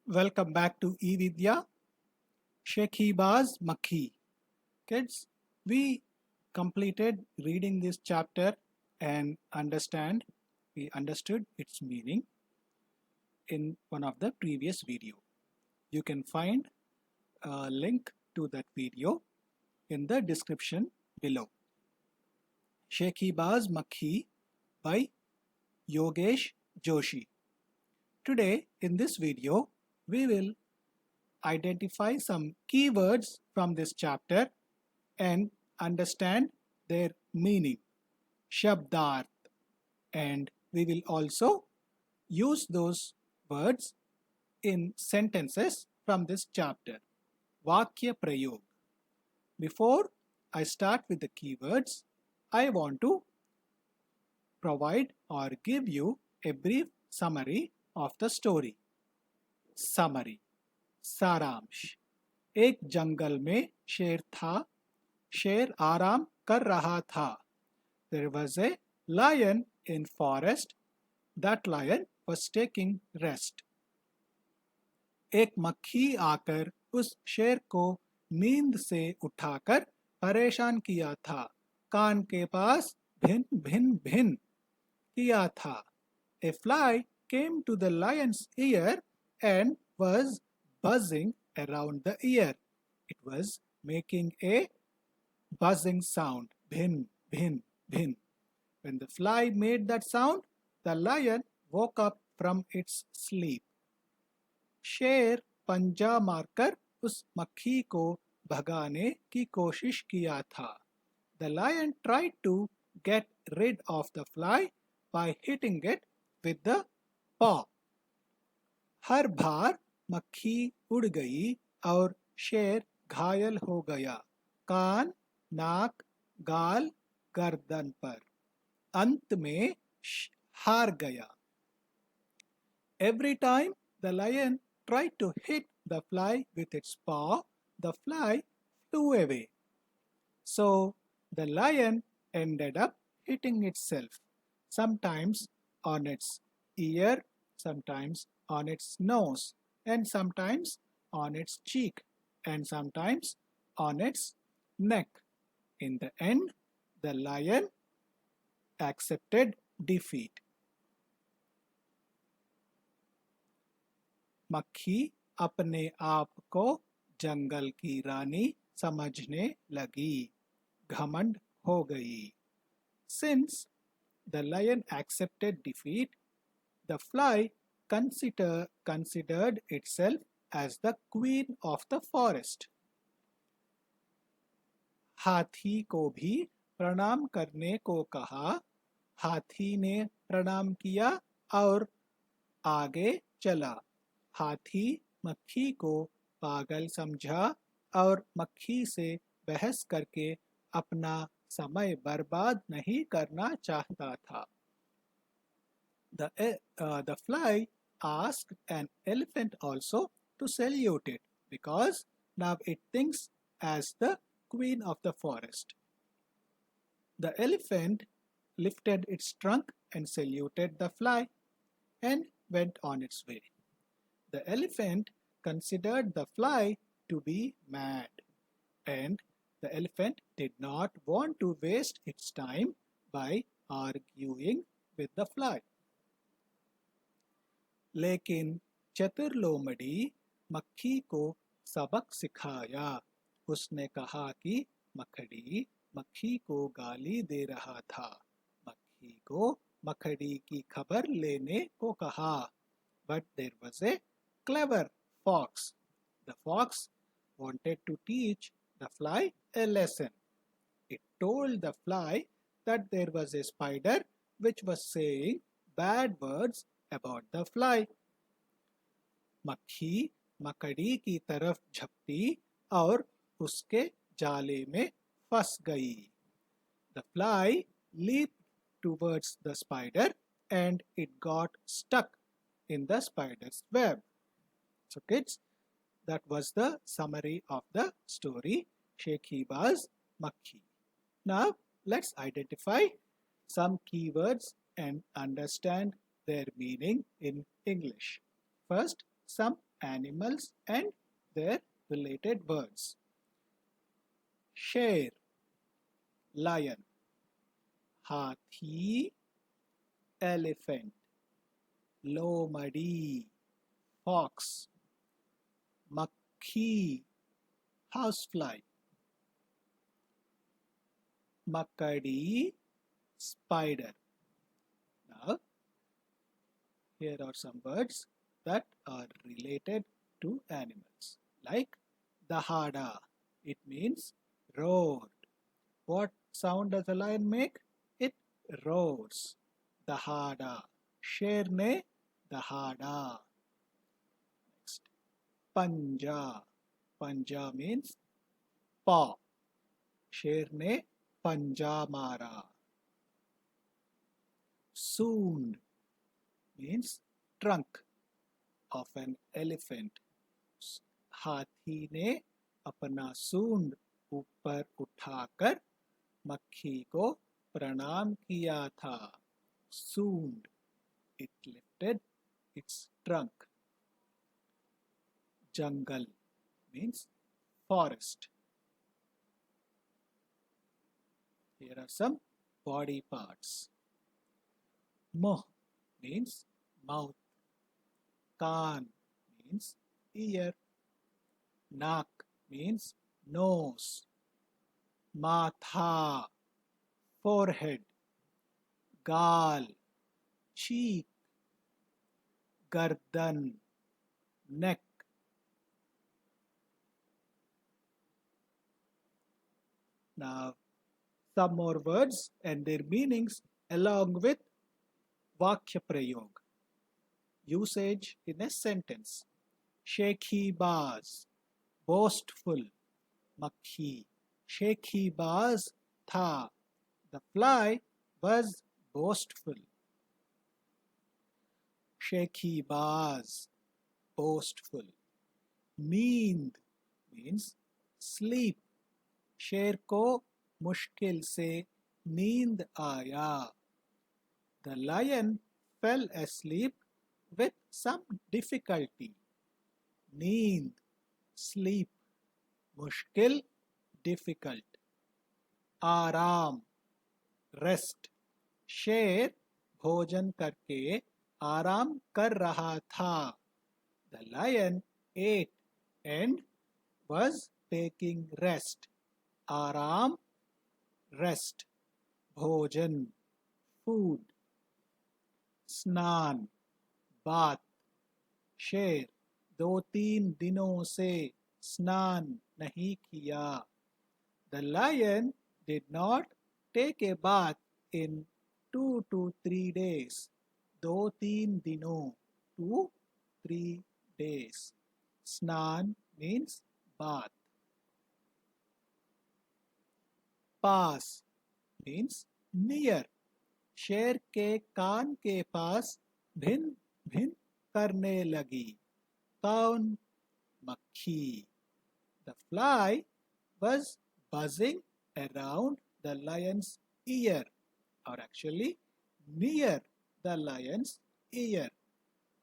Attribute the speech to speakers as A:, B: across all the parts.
A: Welcome back to eVidya. Shekhiba's Makhi. Kids, we completed reading this chapter and we understood its meaning in one of the previous video. You can find a link to that video in the description below. Shekhiba's Makhi by Yogesh Joshi. Today in this video, we will identify some keywords from this chapter and understand their meaning, shabdarth, and we will also use those words in sentences from this chapter. Vakya Prayog. Before I start with the keywords, I want to provide or give you a brief summary of the story. Summary. सारांश. एक जंगल में शेर था. शेर आराम कर रहा था. There was a lion in forest. That lion was taking rest. एक मक्खी आकर उस शेर को नींद से उठाकर परेशान किया था. कान के पास भिन भिन भिन किया था. A fly came to the lion's ear and was buzzing around the ear. It was making a buzzing sound. Bhin, bhin, bhin. When the fly made that sound, the lion woke up from its sleep. शेर पंजा मारकर उस मक्खी को भगाने की कोशिश किया था. The lion tried to get rid of the fly by hitting it with the paw. हर बार मक्खी उड़ गई और शेर घायल हो गया. कान, नाक, गाल, गर्दन पर. अंत में हार गया. Every time the lion tried to hit the fly with its paw, the fly flew away. So the lion ended up hitting itself, sometimes on its ear, sometimes on its nose, and sometimes on its cheek, and sometimes on its neck. In the end, the lion accepted defeat. मक्खी अपने आप को जंगल की रानी समझने लगी. घमंड हो गई. Since the lion accepted defeat, the fly considered itself as the queen of the forest. हाथी को भी प्रणाम करने को कहा. हाथी ने प्रणाम किया और आगे चला. हाथी मक्खी को पागल समझा और मक्खी से बहस करके अपना समय बर्बाद नहीं करना चाहता था. The fly asked an elephant also to salute it because now it thinks as the queen of the forest. The elephant lifted its trunk and saluted the fly and went on its way. The elephant considered the fly to be mad, and the elephant did not want to waste its time by arguing with the fly. लेकिन चतुर लोमड़ी मक्खी को सबक सिखाया. उसने कहा कि मकड़ी मक्खी को गाली दे रहा था. मक्खी को मकड़ी की खबर लेने को कहा. But there was a clever fox. The fox wanted to teach the fly a lesson. It told the fly that there was a spider which was saying bad words about the fly. मक्खी मकड़ी की तरफ झपटी और उसके जाले में फंस गई. The fly leaped towards the spider and it got stuck in the spider's web. So kids, that was the summary of the story Shekhiba's Makhi. Now let's identify some keywords and understand their meaning in English. First, some animals and their related words. Sher, lion. Hathi, elephant. Lomadi, fox. Makhi, housefly. Makadi, spider. Now, here are some words that are related to animals. Like dahada, it means roared. What sound does a lion make? It roars. Dahada. Sher ne dahada. Next. Panja. Panja means paw. Sher ne panja mara. Soond means trunk of an elephant. हाथी ने अपना सूंड ऊपर उठाकर मक्खी को प्रणाम किया था. Soond. It lifted its trunk. Jungle means forest. Here are some body parts. Muh means mouth. Kaan means ear. Nak means nose. Matha, forehead. Gal, cheek. Gardan, neck. Now, some more words and their meanings along with Vakya Prayog. Usage in a sentence. Shekhi baz, boastful. Makhi, shekhi baz tha. The fly was boastful. Shekhi baz, boastful. Neend means sleep. शेर को मुश्किल से नींद आया. The lion fell asleep with some difficulty. Neend, sleep. मुश्किल, difficult. आराम, rest. शेर भोजन करके आराम कर रहा था. The lion ate and was taking rest. आराम, rest. भोजन, food. स्नान, बाथ. शेर 2-3 दिनों से स्नान नहीं किया. The lion did not take a bath in 2 to 3 days. 2-3 दिनों, 2-3 days. स्नान means bath. पास means near. शेर के कान के पास भिन भिन करने लगी. कौन? मक्खी. The fly was buzzing around the lion's ear, or actually near the lion's ear.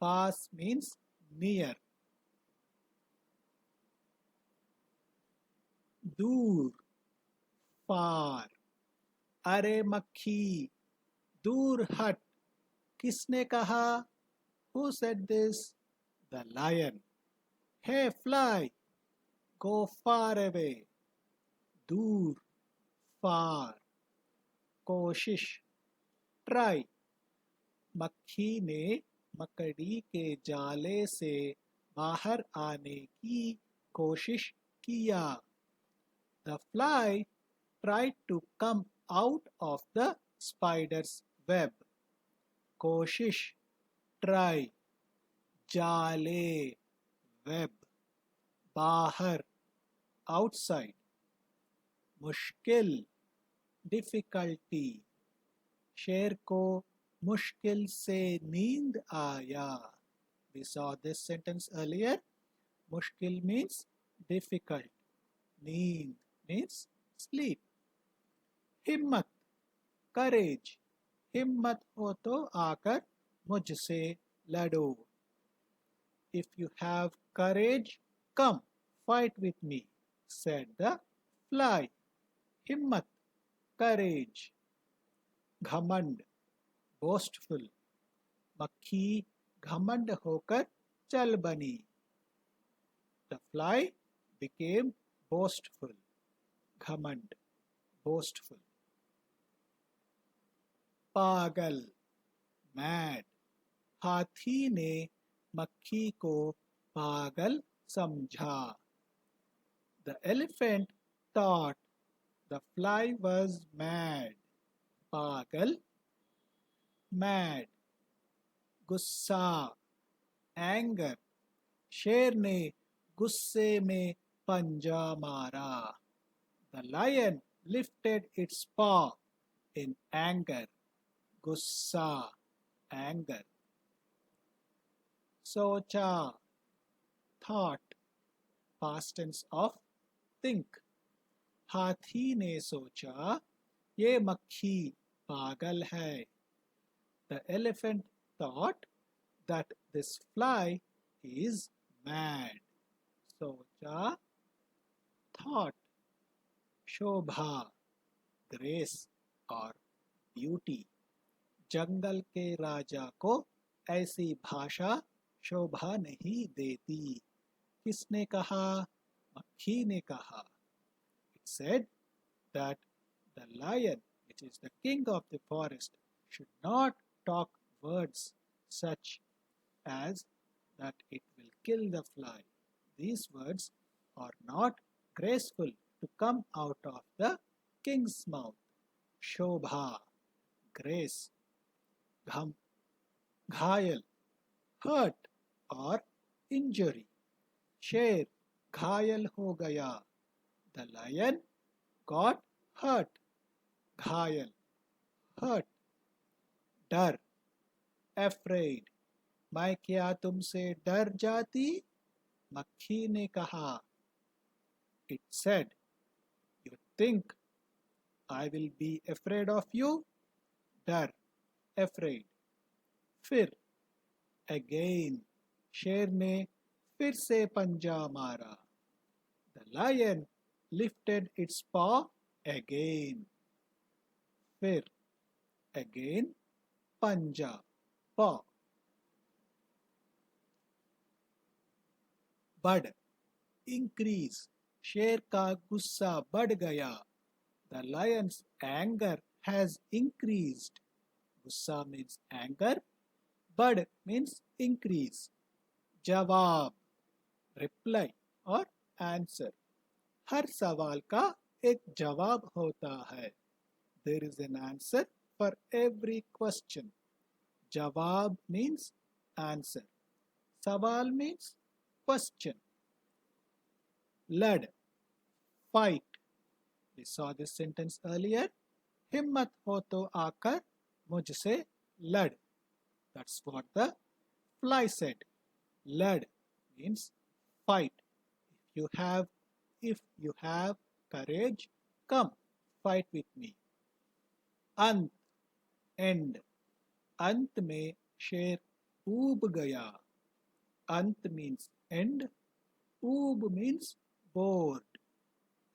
A: Pass means near. दूर, far. अरे मक्खी, दूर हट. किसने कहा? Who said this? The lion. Hey fly, go far away. दूर, far. कोशिश, try. मक्खी ने मकड़ी के जाले से बाहर आने की कोशिश किया. The fly tried to come out of the spider's web. कोशिश, try. जाले, web. बाहर, outside. मुश्किल, difficulty. शेर को मुश्किल से नींद आया. We saw this sentence earlier. मुश्किल means difficult. नींद means sleep. हिम्मत, courage. हिम्मत हो तो आकर मुझसे लड़ो. If you have courage, come, fight with me, said the fly. Himmat, courage. घमंड, boastful. मक्खी घमंड होकर चल बनी. The fly became boastful. घमंड, boastful. पागल, mad. हाथी ने मक्खी को पागल समझा. The elephant thought the fly was mad. पागल, mad. गुस्सा, anger. शेर ने गुस्से में पंजा मारा. The lion lifted its paw in anger. गुस्सा, anger. सोचा, thought. Past tense of think. हाथी ने सोचा, ये मक्खी पागल है. The elephant thought that this fly is mad. सोचा, thought. Shobha, grace or beauty. जंगल के राजा को ऐसी भाषा शोभा नहीं देती. किसने कहा? मक्खी ने कहा. It said that the lion, which is the king of the forest, should not talk words such as that it will kill the fly. These words are not graceful to come out of the king's mouth. Shobha, grace. Gham, घायल, hurt or injury. शेर घायल हो गया. The lion got hurt. घायल, hurt. डर, afraid. मैं क्या तुमसे डर जाती? मक्खी ने कहा. It said, you think I will be afraid of you? डर, afraid. फिर, again. शेर ने फिर से पंजा मारा. The lion lifted its paw again. फिर, again, पंजा, paw. बढ़, increase. शेर का गुस्सा बढ़ गया. The lion's anger has increased. गुस्सा means anger. बढ़ means increase. जवाब, reply or answer. हर सवाल का एक जवाब होता है. There is an answer for every question. जवाब means answer. सवाल means question. लड़, fight. We saw this sentence earlier. हिम्मत हो तो आकर मुझसे लड़. That's what the fly said. लड़ means fight. If you have courage, come fight with me. अंत, end. अंत में शेर ऊब गया. अंत means end. ऊब means bored.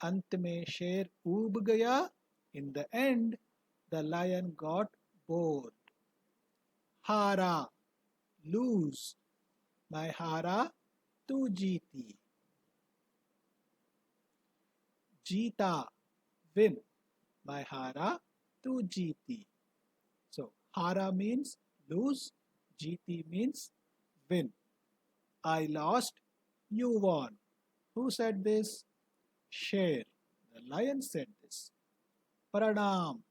A: अंत में शेर ऊब गया. In the end, the lion got bored. हारा, lose. मैं हारा, तू जीती. जीता, win. मैं हारा, तू जीती. So, hara means lose, जीती means win. I lost, you won. Who said this? Sher. The lion said this. Pranam,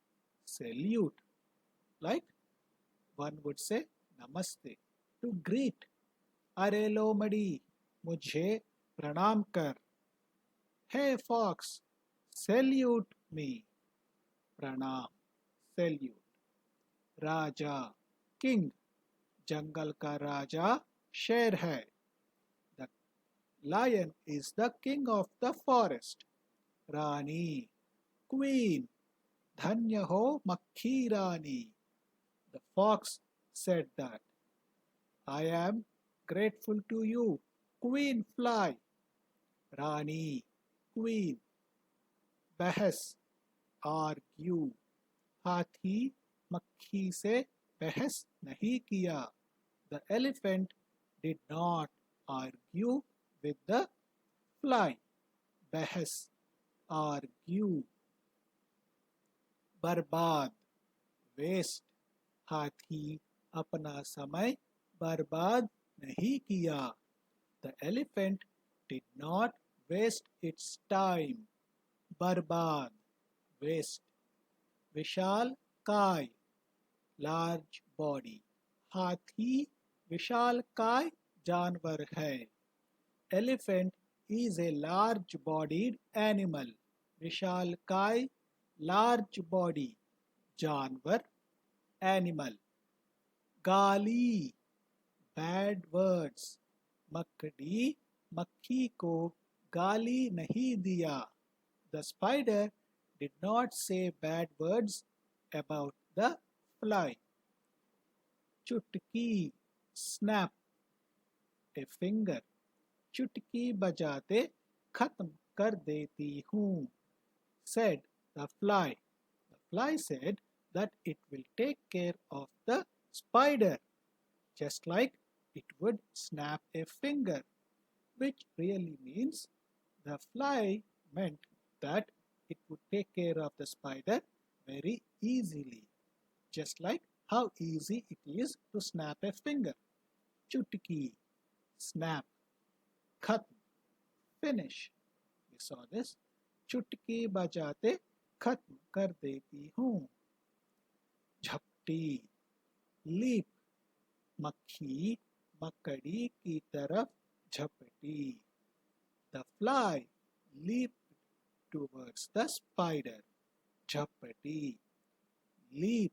A: salute. Like one would say namaste. To greet. अरे लोमड़ी, मुझे प्रणाम कर. Hey fox, salute me. प्रणाम, salute. राजा, king. जंगल का राजा शेर है. The lion is the king of the forest. Rani, queen. धन्य हो मक्खी रानी. The fox said that. I am grateful to you. Queen fly. Rani, queen. बहस argue. हाथी मक्खी से बहस नहीं किया. The elephant did not argue with the fly. बहस argue. बर्बाद waste. हाथी अपना समय बर्बाद नहीं किया. The elephant did not waste its time. बर्बाद waste. विशाल काय large body. हाथी विशाल काय जानवर है. Elephant is a large bodied animal. विशाल काय large body जानवर animal. गाली bad words. मकड़ी मक्खी को गाली नहीं दिया. The spider did not say bad words about the fly. चुटकी snap a finger. चुटकी बजाते खत्म कर देती हूँ. Said the fly. The fly said that it will take care of the spider, just like it would snap a finger, which really means the fly meant that it would take care of the spider very easily, just like how easy it is to snap a finger. Chutki, snap, khatm, finish. We saw this. Chutki bajate khatm kar deti hoon. Jhapti, leap. मक्खी मकड़ी की तरफ झपटी. The fly leaped towards the spider. Jhapati, leap.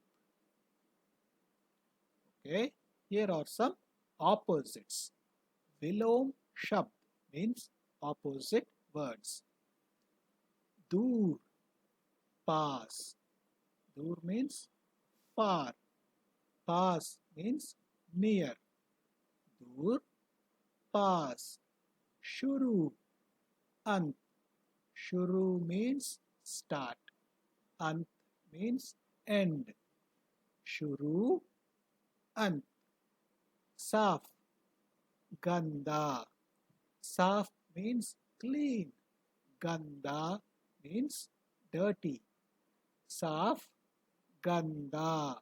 A: Okay, here are some opposites. Vilom shabd means opposite words. Dur, pass. Dur means far. Pass means near. Dur, pass. Shuru, ant. Shuru means start. Ant means end. Shuru, ant. Saf, ganda. Saf means clean. Ganda means dirty. Saf, ganda.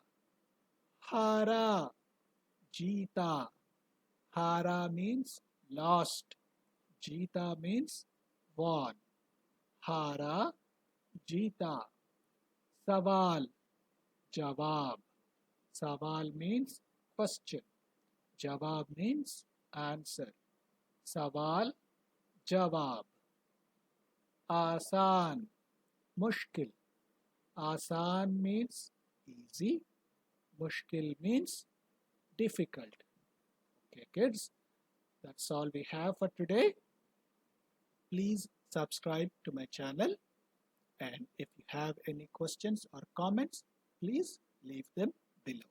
A: Hara, Jita. Hara means lost. Jita means won. Hara, Jita. Sawal, Jawab. Sawal means question. Jawab means answer. Sawal, Jawab. Asan, Mushkil. Asan means easy. Mushkil means difficult. Okay, kids, that's all we have for today. Please subscribe to my channel, and if you have any questions or comments, please leave them below.